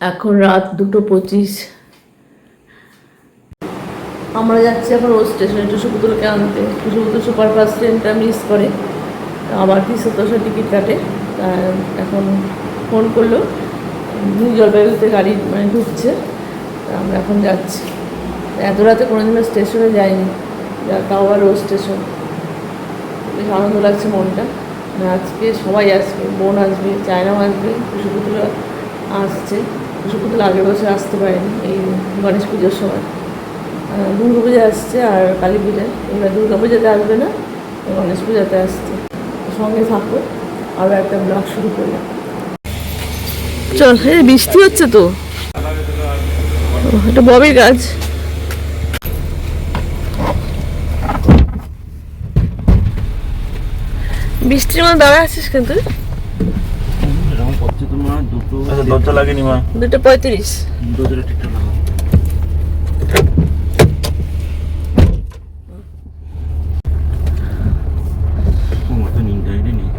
এখন রাত 2:25। আমরা যাচ্ছি এখন ও স্টেশনে টুসুপুতুলকে আনতে। টুসুপুতুল সুপারফাস্ট ট্রেনটা মিস করে, আবার 310 টিকিট কাটে। এখন ফোন করলো, নিউ জলপাইগুড়িতে গাড়ি ঢুকছে, আমরা এখন যাচ্ছি। এত রাতে কোনোদিনও স্টেশনে যাইনি, তাও আবার ও স্টেশন। বেশ আনন্দ লাগছে মনটা। আজকে সবাই আসবে, বোন আসবে, চায়নাও আসবে, টুসুপুতুল আসছে। টুসুপুতুল আগের বছর আসতে পারেনি এই গণেশ পুজোর সময়। দুর্গা পূজা আসছে আর কালী পূজায়। এবার দুর্গা পূজাতে আসবে না, গণেশ পূজাতে আসছে। সঙ্গে থাকো, আরও একটা ব্লগ শুরু করলাম। চল, বৃষ্টি হচ্ছে তো, এটা ববির কাজ। বৃষ্টির মধ্যে দাঁড়া আছিস কিন্তু দরজা লাগেনি মা। 2:35। দরজাটা ঠিকঠাক লাগা। ও মাথা নিংটা এটা নেই।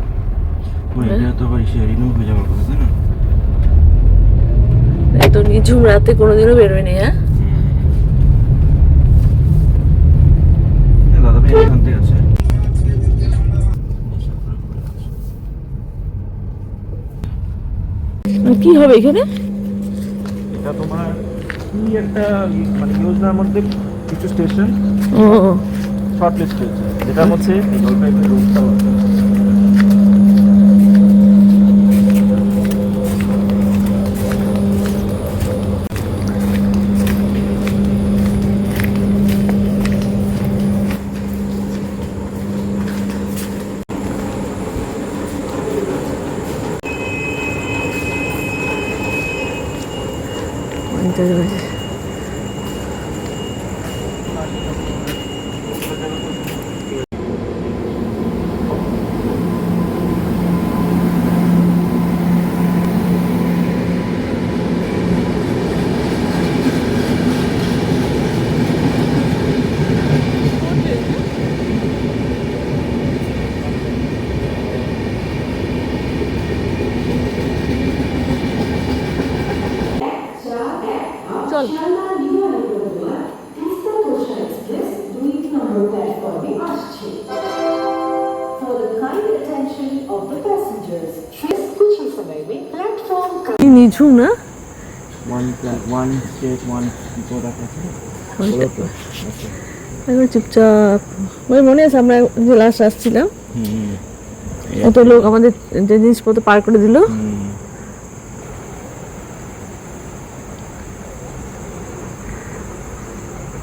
ও এটা তো আবার শেয়ারিংও হয়ে যাওয়ার কথা, তাই না? এত নিঝুম রাতে কোনোদিনও বেরোয়নি। হ্যাঁ, দাদা ভাই এখান থেকে আছে। কি হবে এখানে? এটা তোমার কি একটা মানে যোজনার মধ্যে কিছু স্টেশন ও শর্ট লিস্ট হয়েছে, যেটার মধ্যে জলপাইগুড়ি রুটটাও আছে। চল। নিঝুম না, one state one product আছে। একবার চুপচাপ। ওই মনে আছে আমরা যে লাস্ট আসছিলাম, এত লোক আমাদের যে জিনিসপত্র পার করে দিল।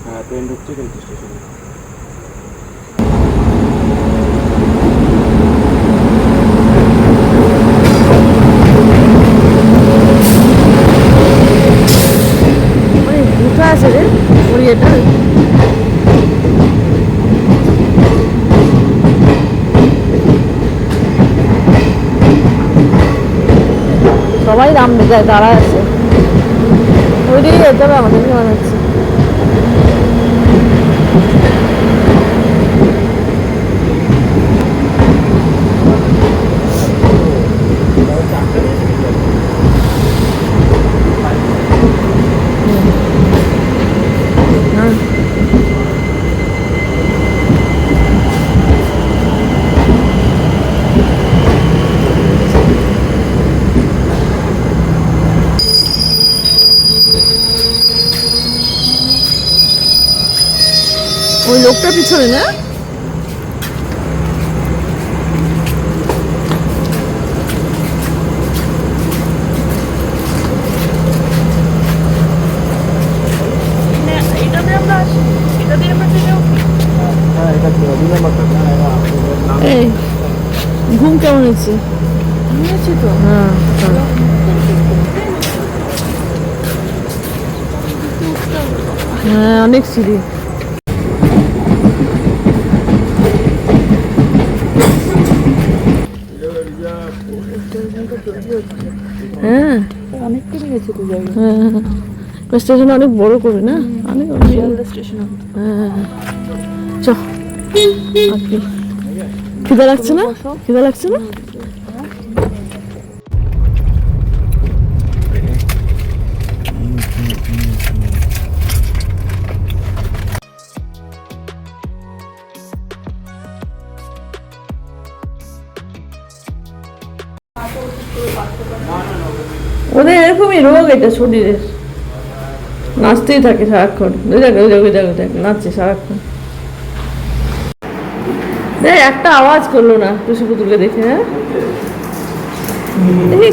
হ্যাঁ, ট্রেন ঢুকছে রেল স্টেশনে। কোথায় আছে রে ওরিয়েটা? সবাই নামবে যায়, দাঁড়া আছে। ওইদিকে যেতে হবে আমাদেরকে মনে হচ্ছে। ওই লোকটার পিছনে না? এই ঘুম কেমন হচ্ছে? তো হ্যাঁ, হ্যাঁ, অনেক সিঁড়ি। হ্যাঁ, অনেকটা গেছে তো জায়গা। হ্যাঁ, স্টেশন অনেক বড় করে না, অনেক স্টেশন। হ্যাঁ, চ। খিদে লাগছে না? খিদে লাগছে না? ওদের এরকমই রোগ এটা শরীরের, নাচতেই থাকে সারাক্ষণ। ওই দেখ ওই দেখ ওই দেখ ওই দেখ নাচছে সারাক্ষণ। দেখ একটা আওয়াজ করলো না টুসু পুতুলকে দেখে। হ্যাঁ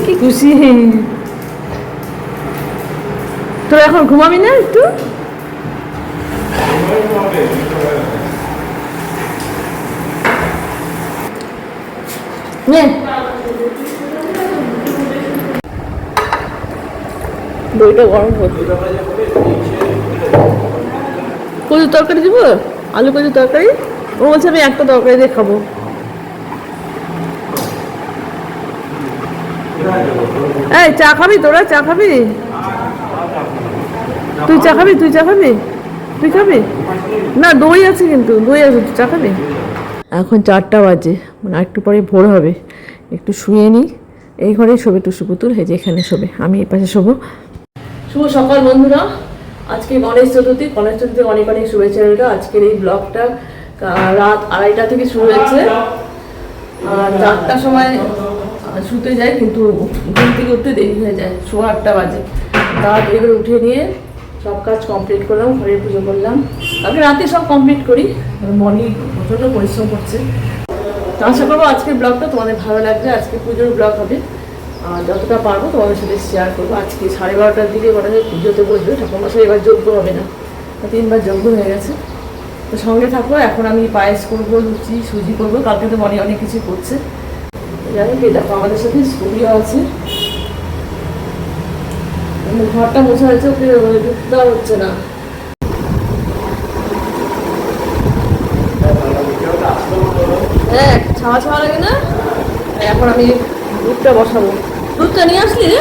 কি খুশি। তোর এখন ঘুমাবি না একটু? নে দইটা গরম করতে। কচুর তরকারি দিব, আলু কচুর তরকারি। ও বলছে আমি একটা তরকারি দিয়ে খাবো। এই চা খাবি তোরা? চা খাবি? তুই চা খাবি? তুই চা খাবি? তুই খাবি না? দই আছে কিন্তু, দই আছে, তুই চা খাবি? এখন 4টা বাজে, মানে একটু পরে ভোর হবে। একটু শুয়ে নিই। এই ঘরেই শোবে টুসু পুতুল, এই যে এখানে শোবে, আমি এই পাশে শোবো। শুভ সকাল বন্ধুরা, আজকে গণেশ চতুর্থী। গণেশ চতুর্থী অনেক অনেক শুভেচ্ছা রইল। আজকের এই ব্লগটা রাত 2:30 থেকে শুরু হয়েছে। 4টার সময় শুতে যাই, কিন্তু ঘুম থেকে উঠতে দেরি হয়ে যায়, 8:15 বাজে। তাড়াতাড়ি করে উঠে নিয়ে সব কাজ কমপ্লিট করলাম, ঘরের পুজো করলাম। কালকে রাতে সব কমপ্লিট করি। মর্নিং প্রচণ্ড পরিশ্রম করছে। আশা করবো আজকের ব্লগটা তোমাদের ভালো লাগবে। আজকে পুজোর ব্লগ হবে, যতটা পারবো তোমাদের সাথে শেয়ার করবো। আজকে 12:30টার দিকে মনে হয় পুজোতে বসবে ঠাকুরমশাই। এবার যজ্ঞ হবে না, 3বার যজ্ঞ হয়ে গেছে। তো সঙ্গে থাকো। এখন আমি পায়েস করবো, লুচি সুজি করবো। কালকে তো মনে অনেক কিছু করছে। যাই হোক, দেখো আমাদের সাথে স্কুলিও আছে। ঘরটা মোছা হয়েছে, ওকে ঢুকতে দেওয়া হচ্ছে না। হ্যাঁ ছাওয়া ছাওয়া লাগে না? এখন আমি দুধটা বসাবো। দুধটা নিয়ে আসলি রে?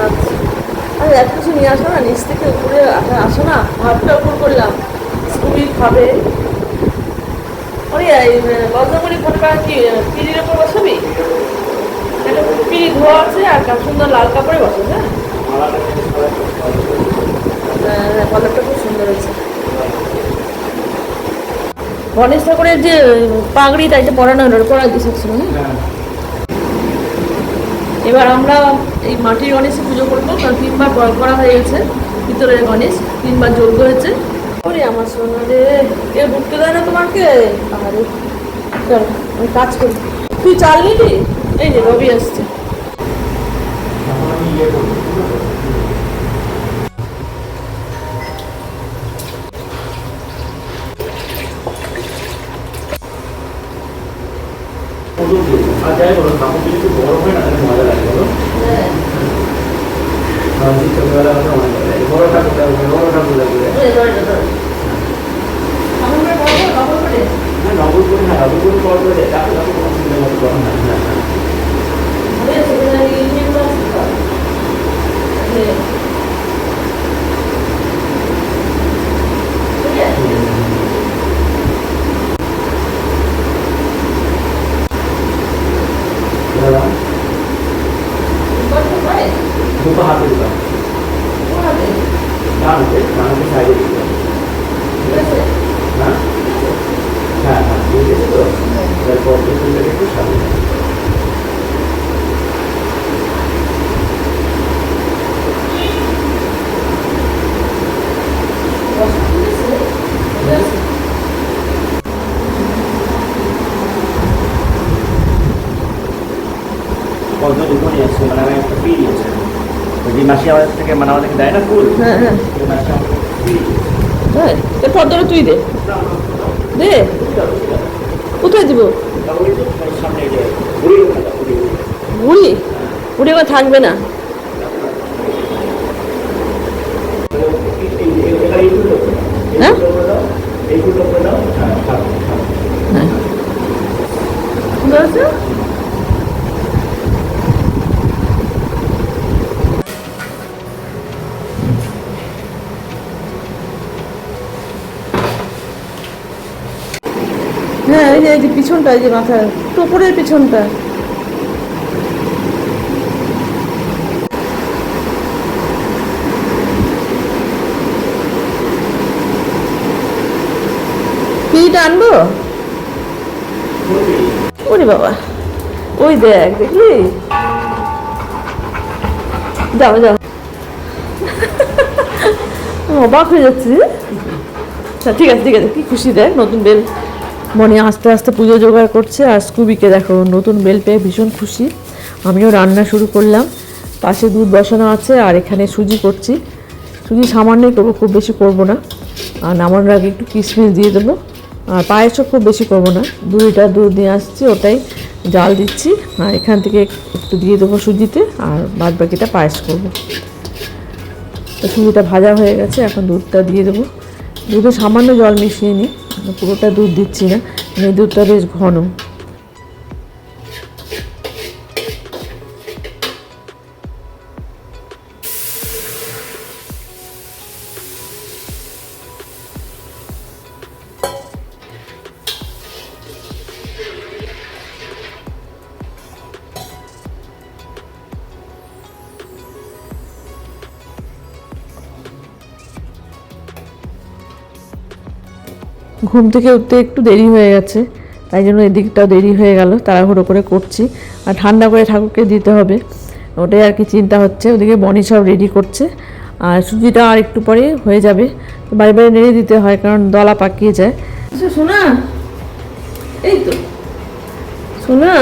আচ্ছা, আরে এত কিছু নিয়ে আসো না, নিচ থেকে উপরে আসো না। ভাতটা উপর করলাম, স্কুবি খাবে। ওরে বজ্রমণি ফোনটা কি পিড়ির ওপর বসাবি? একটা পিড়ি ধোয়া আছে আর সুন্দর লাল কাপড়ে বসো। হ্যাঁ হ্যাঁ, কলারটা খুব সুন্দর হয়েছে। গণেশ ঠাকুরের যে পাগড়িটা এটা পরানো হলো, পরা দিস। এবার আমরা এই মাটির গণেশে পুজো করবো, কারণ 3বার করা হয়ে গেছে। ভিতরের গণেশ 3বার যজ্ঞ হয়েছে। ওরে আমার সোনা রে, কেউ ঢুকতে দেয় না তোমাকে? আরে চল আমি কাজ করি। তুই চাল নিবি? এই যে রবি আসছে। আর যাই বলো, ঠাকুর যদি একটু বড় হয় না তাহলে মজা লাগে, বলো? হ্যাঁ ছোটবেলা বড় ঠাকুর লাগবে, বড় ঠাকুর লাগবে। নগর করে না, নগর করে পর করে তাকে কোনো চিন্তা মতো করা না। দুটো হাতে দিলাম, ডানতে সাইডে দিলাম। হ্যাঁ হ্যাঁ হ্যাঁ, ঠিক আছে। তো তারপর একটু সামনে পদ্ম দুটো নিয়ে আসছে, মানে আমি একটা ফ্রি নিয়েছি। ওই যে মাসি আমাদের থেকে, মানে আমাদেরকে দেয় না ফুল। হ্যাঁ হ্যাঁ মাসি আমাকে ফ্রি। হ্যাঁ, পদ্মটা তুই দে। দে, কোথায় দিব? সামনে বুড়ি বুড়ি আমার থাকবে না। হ্যাঁ সুন্দর আছে। হ্যাঁ এই যে পিছনটা, এই যে মাথা টোপরের পিছনটা। পিটা আনবো? ওরে বাবা, ওই দেখ, দেখলি যাও যাও। অবাক হয়ে যাচ্ছি। আচ্ছা ঠিক আছে ঠিক আছে, কি খুশি দেখ নতুন বেল। মনে আস্তে আস্তে পুজো জোগাড় করছে, আর স্কুবিকে দেখো নতুন বেল পেয়ে ভীষণ খুশি। আমিও রান্না শুরু করলাম, পাশে দুধ বসানো আছে, আর এখানে সুজি করছি। সুজি সামান্যই করবো, খুব বেশি করব না। আর নামানোর আগে একটু কিশমিশ দিয়ে দেবো। আর পায়েসও খুব বেশি করবো না, 2 লিটার দুধ নিয়ে আসছি, ওটাই জাল দিচ্ছি। আর এখান থেকে একটু দিয়ে দেবো সুজিতে, আর বাদ বাকিটা পায়েস করবো। তো সুজিটা ভাজা হয়ে গেছে, এখন দুধটা দিয়ে দেবো। দুধে সামান্য জল মিশিয়ে নিই, পুরোটা দুধ দিচ্ছি না, এই দুধটা বেশ ঘন। ঘুম থেকে উঠতে একটু দেরি হয়ে গেছে, তাই জন্য এদিকটাও দেরি হয়ে গেল, তাড়াহুড়ো করে করছি। আর ঠান্ডা করে ঠাকুরকে দিতে হবে, ওটাই আর কি চিন্তা হচ্ছে। ওদিকে বনি সব রেডি করছে, আর সুজিটা আর একটু পরে হয়ে যাবে। তো বাড়ি বাড়ি নেড়ে দিতে হয়, কারণ দলা পাকিয়ে যায়। শোনা, এই তো শোনা,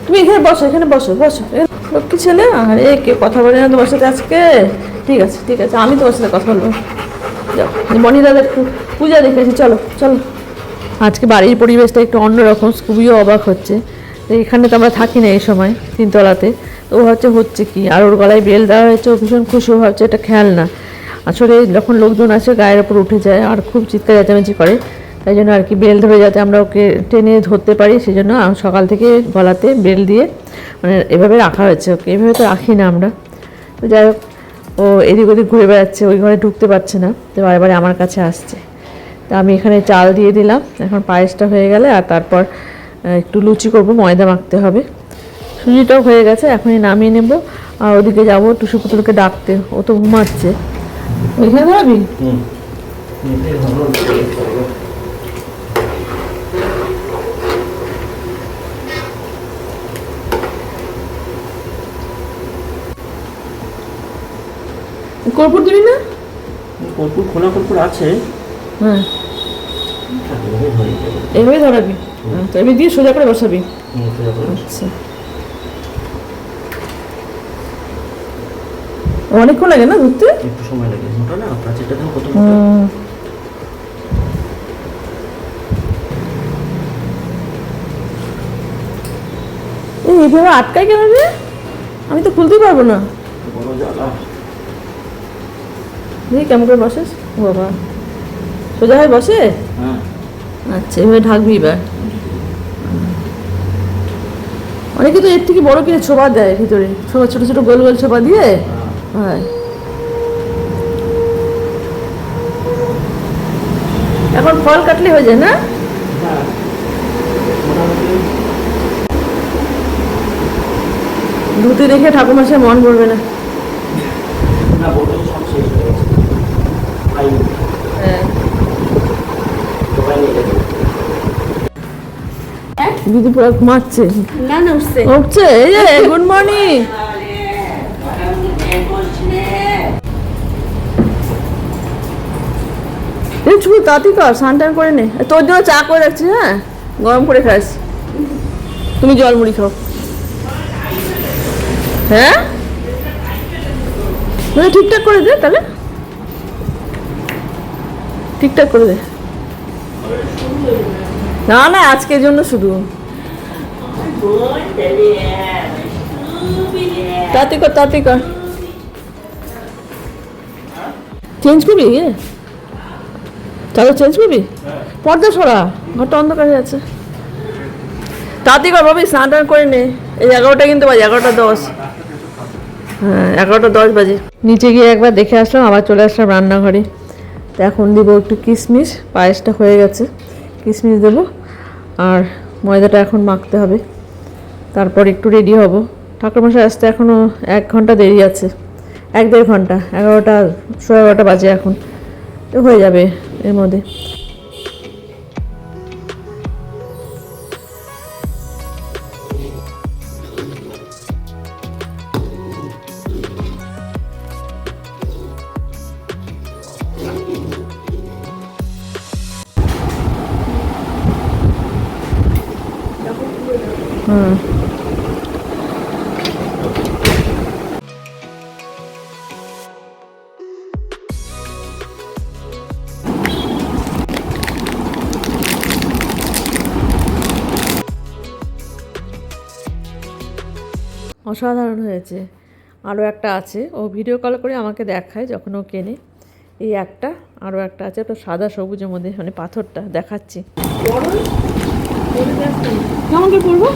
তুমি এখানে বসো, এখানে বসো বসো। লক্ষ্মী ছেলে, আর এ কেউ কথা বলে না তোমার সাথে আজকে? ঠিক আছে ঠিক আছে, আমি তোমার সাথে কথা বলবো। যাও, বনি দাদা একটু পূজা দেখেছি, চলো চলো। আজকে বাড়ির পরিবেশটা একটু অন্যরকম, খুবই অবাক হচ্ছে। এখানে তো আমরা থাকি না এই সময়, 3 তলাতে। তো ও হচ্ছে কি, আর ওর গলায় বেল দেওয়া হয়েছে, ও ভীষণ খুশি, ও ভাবছে এটা খেলনা। আসলে যখন লোকজন আসে গায়ের ওপর উঠে যায়, আর খুব চিৎকার চেঁচামেচি করে, তাই জন্য আর কি বেল ধরে যাতে আমরা ওকে টেনে ধরতে পারি, সেই জন্য সকাল থেকে গলাতে বেল দিয়ে মানে এভাবে রাখা হয়েছে ওকে। এভাবে তো রাখি না আমরা। তো যাই হোক, ও এদিক ওদিক ঘুরে বেড়াচ্ছে, ওই ঘরে ঢুকতে পারছে না, তো বারে আমার কাছে আসছে। তা আমি এখানে চাল দিয়ে দিলাম, এখন পায়েসটা হয়ে গেলে আর তারপর একটু লুচি করব, ময়দা মাখতে হবে। সুজিটাও হয়ে গেছে, এখনই নামিয়ে নেব। আর ওদিকে যাবো টুসু পুতুলকে ডাকতে, ও তো ঘুমাচ্ছে। ওইখানে ভাবি কর্পূর দিবি না? কর্পূর, খোলা কর্পূর আছে। হ্যাঁ, এভাবে ধরাবি, তো এবার দিয়ে সোজা করে বসাবি। আচ্ছা, অনেকক্ষণ লাগে না ধরতে? একটু সময় লাগে, মোটা না প্রাচীরটা দেখো কত মোটা। এইভাবে আটকায় কেন রে? আমি তো খুলতেই পারবো না। বড় জ্বালা। দেখি কেমন করে বসেস। ও বাবা, সোজা হয়ে বসে? হ্যাঁ। আচ্ছা, এভাবে ঢাকবি এবার। অনেকে তো এর থেকে বড় কিনে ছোপা দেয় ভিতরে, ছোট ছোট গোল গোল ছোপা দিয়ে। হ্যাঁ, এখন ফল কাটলে হয়ে যায় না? ধুতে দেখে ঠাকুরমশাই মন ভরবে না। দিদি পুরো ঘুমাচ্ছে। না না, উঠছে উঠছে। এই যে গুড মর্নিং। চুল তাঁতি কর, স্নান টান করে নে। তোর জন্য চা করে রাখছি, হ্যাঁ গরম করে খাস। তুমি জল মুড়ি খাও। হ্যাঁ ঠিকঠাক করে দে, তাহলে ঠিকঠাক করে দে। না না, আজকের জন্য শুধু। তাড়াতাড়ি কর, তাড়াতাড়ি কর। চেঞ্জ করবি? চাদর চেঞ্জ করবি? পর্দা সরা, ঘরটা অন্ধকার হয়ে আছে। তাড়াতাড়ি কর বাবু, স্নান টান করে নে। এই 11টা কিন্তু বাজে, 11:10। হ্যাঁ, 11:10 বাজে। নিচে গিয়ে একবার দেখে আসলাম, আবার চলে আসলাম রান্নাঘরে। তো এখন দেবো একটু কিশমিশ, পায়েসটা হয়ে গেছে, কিশমিশ দেবো। আর ময়দাটা এখন মাখতে হবে, তারপর একটু রেডি হব। ঠাকুরমশাই আসতে এখনও 1 ঘন্টা দেরি আছে, 1-1.5 ঘন্টা। 11টা 11:15 বাজে এখন, তো হয়ে যাবে এর মধ্যে। হুম। অসাধারণ হয়েছে। আরও একটা আছে, ও ভিডিও কল করে আমাকে দেখায় যখন ও কেনে। এই একটা, আরও একটা আছে, তো সাদা সবুজের মধ্যে, মানে পাথরটা দেখাচ্ছি। কেমন করে পড়বো?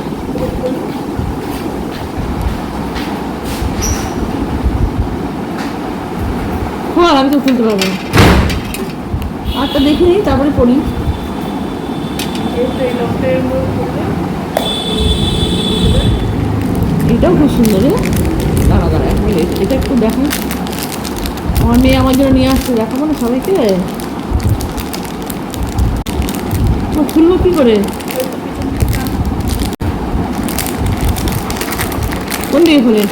হ্যাঁ, আমি তো খুলতে পারবো না। আরটা দেখে নিই, তারপরে পড়ি। এটাও খুব সুন্দর রে। দাঁড়া দাঁড়া, এক মিনিট, এটা একটু দেখো। আমার মেয়ে আমার জন্য নিয়ে আসছে, দেখাবো না সবাইকে। খুলবো কি করে? কোন দিকে খুলে?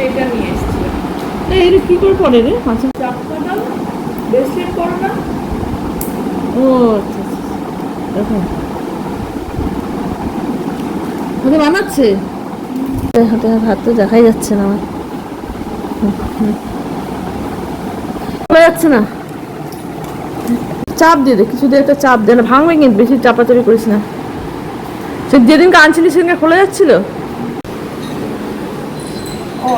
এটা নিয়ে এসেছিলাম। এটা কি করে পড়ে রে? আচ্ছা, চাপটা দাও, ব্রেসলেট করো না। ও আচ্ছা আচ্ছা, দেখো হাতে বানাচ্ছে। হাতে হাত তো দেখাই যাচ্ছে না আমার, খোলা যাচ্ছে না। চাপ দিয়ে দে, কিছু দিয়ে একটা চাপ দে না, ভাঙবে কিন্তু, বেশি চাপাচাপি করিস না। সে যেদিনকে আনছিলি সেদিনকে খোলা যাচ্ছিল। ও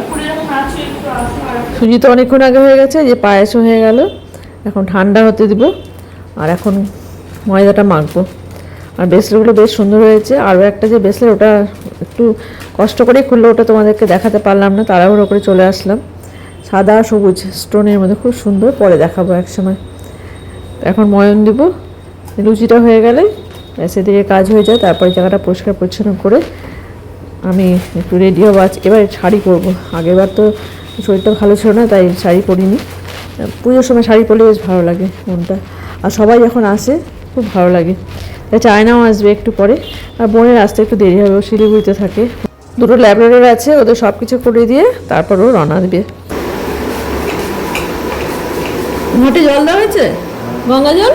উপরে যখন আছে একটু আসো আর সুজি তো অনেকক্ষণ আগে হয়ে গেছে, যে পায়েসও হয়ে গেল। এখন ঠান্ডা হতে দিব, আর এখন ময়দাটা মাখবো। আর ব্রেসলেটগুলো বেশ সুন্দর হয়েছে। আরও একটা যে ব্রেসলেট, ওটা একটু কষ্ট করেই খুললো, ওটা তোমাদেরকে দেখাতে পারলাম না, তাড়াহুড়ো করে চলে আসলাম। সাদা সবুজ স্টোনের মধ্যে, খুব সুন্দর, পরে দেখাবো এক সময়। এখন ময়ন দিব। লুচিটা হয়ে গেলে সেদিকে কাজ হয়ে যায়, তারপরে জায়গাটা পরিষ্কার পরিচ্ছন্ন করে আমি একটু রেডি হবো। আজ এবার শাড়ি পরবো। আগেরবার তো শরীরটা ভালো ছিল না, তাই শাড়ি পরিনি। পুজোর সময় শাড়ি পরলে বেশ ভালো লাগে মনটা, আর সবাই যখন আসে খুব ভালো লাগে। চায়নাও আসবে একটু পরে, আর বোনের আসতে একটু দেরি হবে, ও শিলিগুড়িতে থাকে। দুটো ল্যাবরেটর আছে, ওদের সব কিছু করে দিয়ে তারপর ও রওনা দেবে। ঘটে জল দেওয়া হয়েছে, গঙ্গা জল,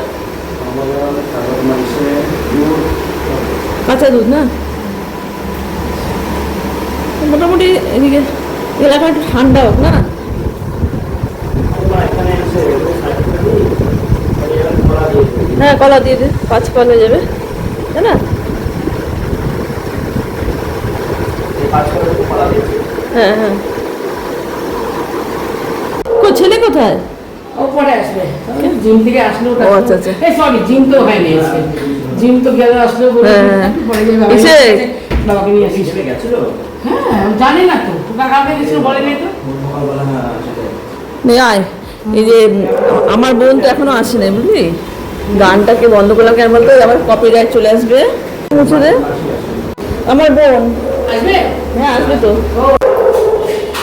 কাঁচা দুধ না। মোটামুটি এদিকে এলাকা একটু ঠান্ডা হোক না। হ্যাঁ, কলা দিয়ে দে, 5 কলা হয়ে যাবে, তাই না? হ্যাঁ হ্যাঁ। ছেলে কোথায়? ও পরে আসবে, জিম থেকে আসলেও। ও আচ্ছা আচ্ছা। সরি, জিম তো হয়নি আজকে, জিম তো গেলে আসলেও পরে যাবে। বাবাকে নিয়ে আসিস গেছিল। হ্যাঁ, জানি না তো, কাকাকে গেছিল বলে নাই তো। নে আয়। এই যে আমার বোন তো এখনো আসে নাই, বুঝলি? গানটাকে বন্ধ করলাম কেন বলতো, আবার কপিরাইট চলে আসবে। মুছে দে। আমার বোন আসবে? হ্যাঁ আসবে তো।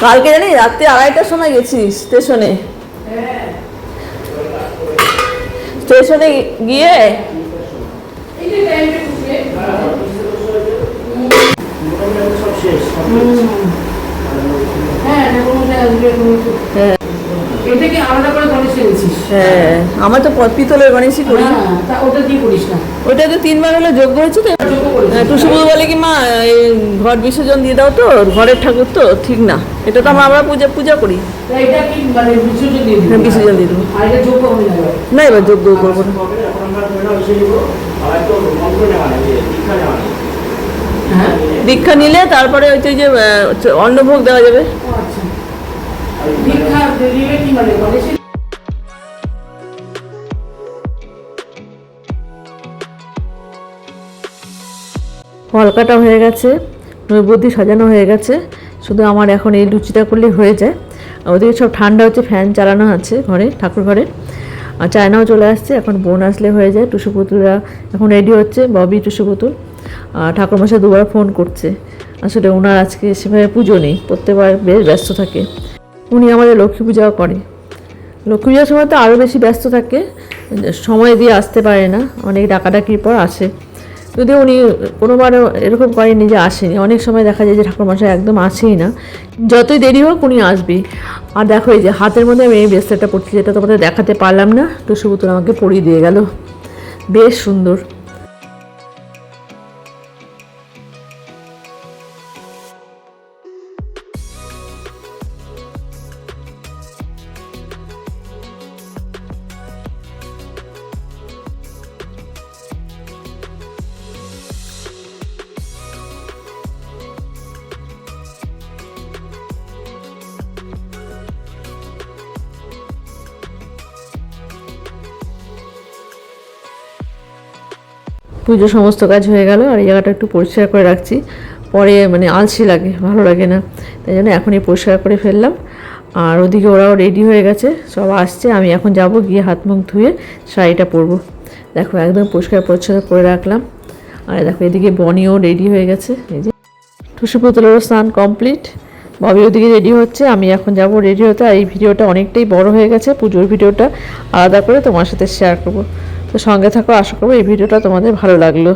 কালকে জানি রাত্রে 2:30টার সময় গেছি স্টেশনে। স্টেশনে গিয়ে হ্যাঁ, এটা কি আলাদা করে গণেশ এনেছিস? হ্যাঁ, আমার তো পিতলের গণেশই করি। তা ওটা দিয়ে করিস না? ওইটা তো 3বার হলে যোগ্য হয়েছে তো। টুসুবু বলে কি, মা এই ঘর বিসর্জন দিয়ে দাও তো, ঘরের ঠাকুর তো ঠিক না, এটা তো আমরা পূজা করি। এটা কি মানে বিসর্জন দিয়ে দিবি? হ্যাঁ, বিসর্জন দিয়ে দেবো। আর এটা যোগ্য হবে না? না, এবার যোগ্য করবো না। হ্যাঁ, দীক্ষা নিলে তারপরে হচ্ছে যে অন্নভোগ দেওয়া যাবে। আচ্ছা। দীক্ষা দিলে কি মানে গণেশের? ফল কাটা হয়ে গেছে, নৈবেদ্য সাজানো হয়ে গেছে, শুধু আমার এখন এই লুচিটা করলেই হয়ে যায়। ওদিকে সব ঠান্ডা হচ্ছে, ফ্যান চালানো আছে ঘরে, ঠাকুর ঘরে। আর চায়নাও চলে আসছে, এখন বোন আসলে হয়ে যায়। টুসু পুতুলরা এখন রেডি হচ্ছে, ববি টুসু পুতুল। ঠাকুরমশাই 2বার ফোন করছে। আসলে ওনার আজকে সেভাবে পুজো নেই, প্রত্যেকবার বেশ ব্যস্ত থাকে। উনি আমাদের লক্ষ্মী পূজাও করে। লক্ষ্মী পূজার সময় তো আরও বেশি ব্যস্ত থাকে, সময় দিয়ে আসতে পারে না, অনেক ডাকাডাকির পর আসে। যদিও উনি কোনোবার এরকম করেনি যে আসেনি, অনেক সময় দেখা যায় যে ঠাকুরমশাই একদম আসেই না, যতই দেরি হোক উনি আসবেই। আর দেখো এই যে হাতের মধ্যে আমি এই ব্রেসলেটটা পরছি, যেটা তোমাদের দেখাতে পারলাম না, টুসু পুতুল আমাকে পরিয়ে দিয়ে গেল, বেশ সুন্দর। পুজো সমস্ত কাজ হয়ে গেল, আর এই জায়গাটা একটু পরিষ্কার করে রাখছি, পরে মানে আলসি লাগে, ভালো লাগে না, তাই জন্য এখনই পরিষ্কার করে ফেললাম। আর ওদিকে ওরাও রেডি হয়ে গেছে, সব আসছে, আমি এখন যাব গিয়ে হাত মুখ ধুয়ে শাড়িটা পরবো। দেখো একদম পরিষ্কার পরিচ্ছন্ন করে রাখলাম। আর দেখো এদিকে বনিও রেডি হয়ে গেছে, এই যে টুসু পুতুলেরও স্নান কমপ্লিট, ববি ওদিকে রেডি হচ্ছে, আমি এখন যাব রেডি হতে। আর এই ভিডিওটা অনেকটাই বড় হয়ে গেছে, পুজোর ভিডিওটা আলাদা করে তোমার সাথে শেয়ার করবো, তো সঙ্গে থাকো, আশা করবো এই ভিডিওটা তোমাদের ভালো লাগলো।